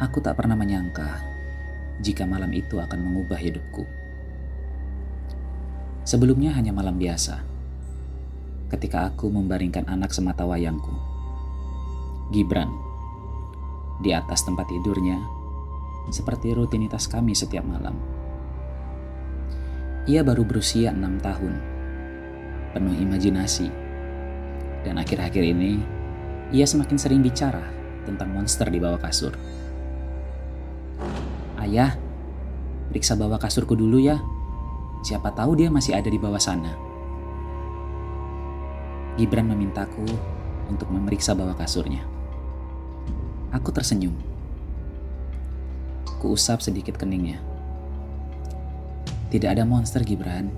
Aku tak pernah menyangka jika malam itu akan mengubah hidupku. Sebelumnya hanya malam biasa, ketika aku membaringkan anak semata wayangku, Gibran, di atas tempat tidurnya, seperti rutinitas kami setiap malam. Ia baru berusia 6 tahun, penuh imajinasi, dan akhir-akhir ini ia semakin sering bicara tentang monster di bawah kasur. Ayah, periksa bawah kasurku dulu ya. Siapa tahu dia masih ada di bawah sana. Gibran memintaku untuk memeriksa bawah kasurnya. Aku tersenyum. Kuusap sedikit keningnya. Tidak ada monster, Gibran.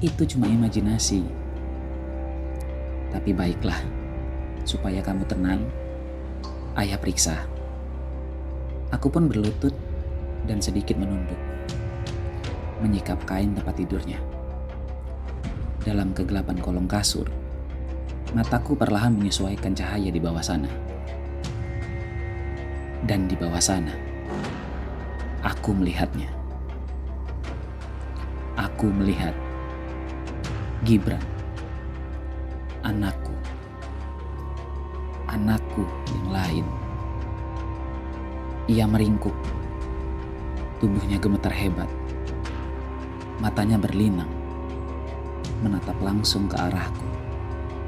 Itu cuma imajinasi. Tapi baiklah, supaya kamu tenang, ayah periksa. Aku pun berlutut dan sedikit menunduk, menyikap kain tempat tidurnya. Dalam kegelapan kolong kasur, mataku perlahan menyesuaikan cahaya di bawah sana. Dan di bawah sana, aku melihatnya. Aku melihat Gibran, anakku yang lain. Ia meringkuk, tubuhnya gemetar hebat, matanya berlinang, menatap langsung ke arahku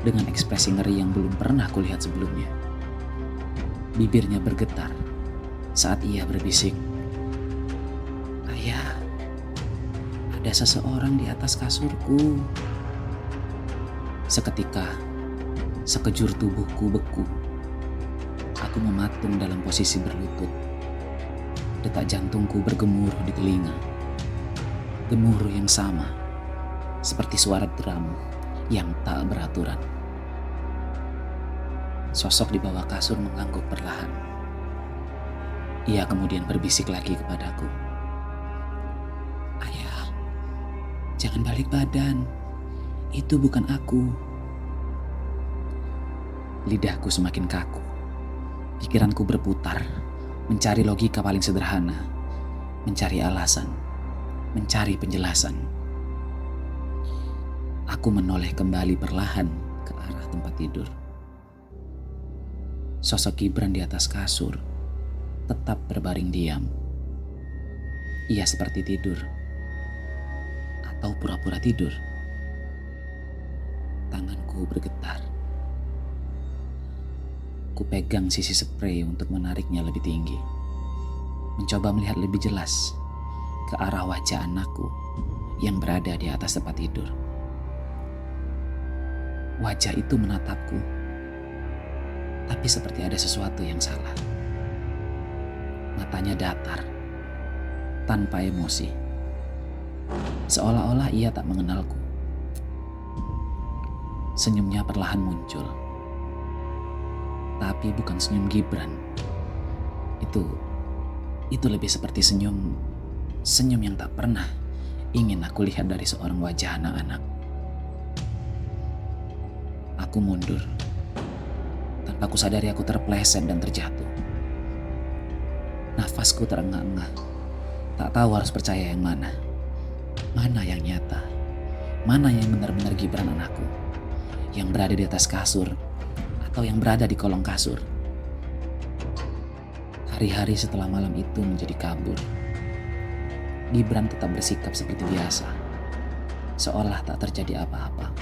dengan ekspresi ngeri yang belum pernah kulihat sebelumnya. Bibirnya bergetar saat ia berbisik, "Ayah, ada seseorang di atas kasurku." Seketika, sekejur tubuhku beku. Aku mematung dalam posisi berlutut. Detak jantungku bergemuruh di telinga. Gemuruh yang sama, seperti suara drum yang tak beraturan. Sosok di bawah kasur mengangguk perlahan. Ia kemudian berbisik lagi kepadaku. "Ayah, jangan balik badan. Itu bukan aku." Lidahku semakin kaku. Pikiranku berputar, mencari logika paling sederhana, mencari alasan, mencari penjelasan. Aku menoleh kembali perlahan ke arah tempat tidur. Sosok Gibran di atas kasur tetap berbaring diam. Ia seperti tidur atau pura-pura tidur. Tanganku bergetar. Kupegang sisi spray untuk menariknya lebih tinggi. Mencoba melihat lebih jelas ke arah wajah anakku yang berada di atas tempat tidur. Wajah itu menatapku, tapi seperti ada sesuatu yang salah. Matanya datar, tanpa emosi. Seolah-olah ia tak mengenalku. Senyumnya perlahan muncul. Tapi bukan senyum Gibran. Itu lebih seperti senyum yang tak pernah ingin aku lihat dari seorang wajah anak-anak. Aku mundur. Tanpa kusadari aku terpleset dan terjatuh. Nafasku terengah-engah. Tak tahu harus percaya yang mana. Mana yang nyata? Mana yang benar-benar Gibran anakku? Yang berada di atas kasur atau yang berada di kolong kasur. Hari-hari setelah malam itu menjadi kabur. Gibran tetap bersikap seperti biasa, seolah tak terjadi apa-apa.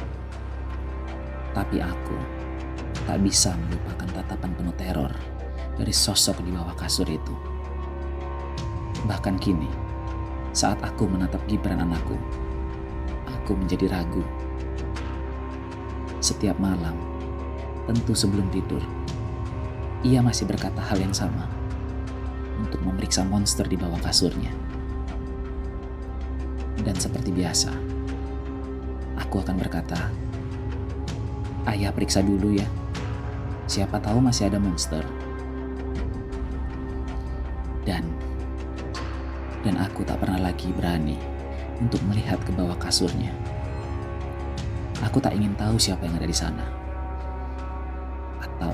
Tapi aku tak bisa melupakan tatapan penuh teror dari sosok di bawah kasur itu. Bahkan kini, saat aku menatap Gibran anakku, aku menjadi ragu. Setiap malam, tentu sebelum tidur, ia masih berkata hal yang sama untuk memeriksa monster di bawah kasurnya. Dan seperti biasa, aku akan berkata, "Ayah periksa dulu ya. Siapa tahu masih ada monster." Dan aku tak pernah lagi berani untuk melihat ke bawah kasurnya. Aku tak ingin tahu siapa yang ada di sana. Atau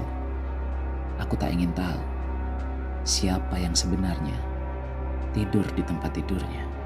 aku tak ingin tahu siapa yang sebenarnya tidur di tempat tidurnya.